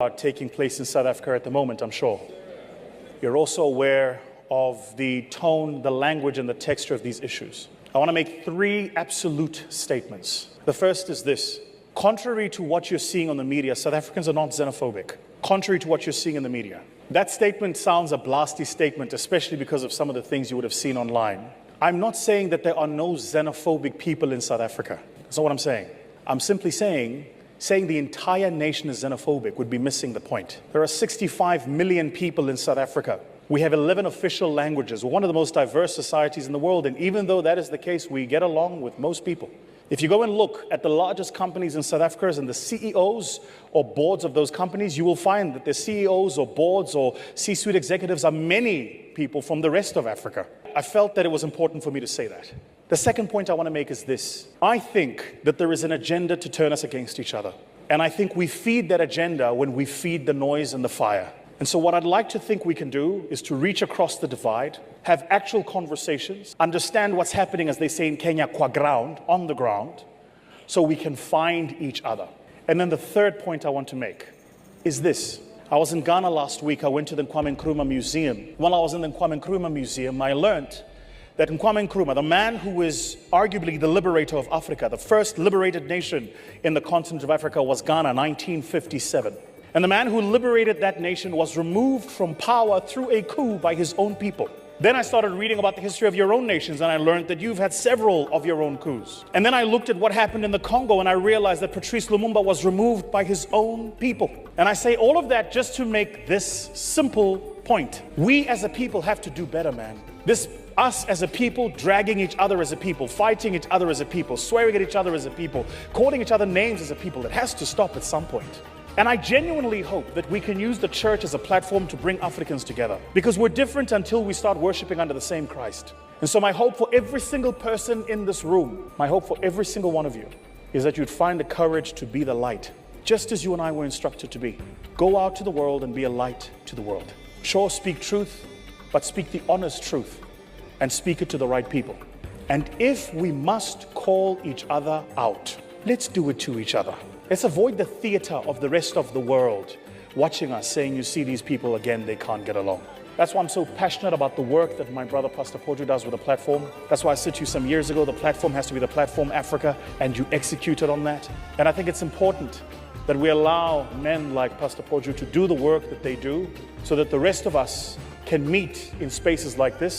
are taking place in South Africa at the moment, I'm sure. You're also aware of the tone, the language, and the texture of these issues. I want to make three absolute statements. The first is this. Contrary to what you're seeing on the media, South Africans are not xenophobic. Contrary to what you're seeing in the media. That statement sounds a blasty statement, especially because of some of the things you would have seen online. I'm not saying that there are no xenophobic people in South Africa. That's not what I'm saying. I'm simply saying the entire nation is xenophobic would be missing the point. There are 65 million people in South Africa. We have 11 official languages. We're one of the most diverse societies in the world, and even though that is the case, we get along with most people. If you go and look at the largest companies in South Africa and the CEOs or boards of those companies, you will find that the CEOs or boards or C-suite executives are many people from the rest of Africa. I felt that it was important for me to say that. The second point I want to make is this. I think that there is an agenda to turn us against each other. And I think we feed that agenda when we feed the noise and the fire. And so what I'd like to think we can do is to reach across the divide, have actual conversations, understand what's happening, as they say in Kenya, qua ground, on the ground, so we can find each other. And then the third point I want to make is this. I was in Ghana last week. I went to the Kwame Nkrumah Museum. While I was in the Kwame Nkrumah Museum, I learned that Kwame Nkrumah, the man who is arguably the liberator of Africa, the first liberated nation in the continent of Africa was Ghana, 1957. And the man who liberated that nation was removed from power through a coup by his own people. Then I started reading about the history of your own nations, and I learned that you've had several of your own coups. And then I looked at what happened in the Congo, and I realized that Patrice Lumumba was removed by his own people. And I say all of that just to make this simple point. We as a people have to do better, man. Us as a people dragging each other as a people, fighting each other as a people, swearing at each other as a people, calling each other names as a people, it has to stop at some point. And I genuinely hope that we can use the church as a platform to bring Africans together, because we're different until we start worshiping under the same Christ. And so my hope for every single person in this room, my hope for every single one of you, is that you'd find the courage to be the light, just as you and I were instructed to be. Go out to the world and be a light to the world. Sure, speak truth, but speak the honest truth and speak it to the right people. And if we must call each other out, let's do it to each other. Let's avoid the theater of the rest of the world watching us saying, you see these people again, they can't get along. That's why I'm so passionate about the work that my brother Pastor Poju does with the platform. That's why I said to you some years ago, the platform has to be the platform Africa, and you executed on that. And I think it's important that we allow men like Pastor Poju to do the work that they do so that the rest of us can meet in spaces like this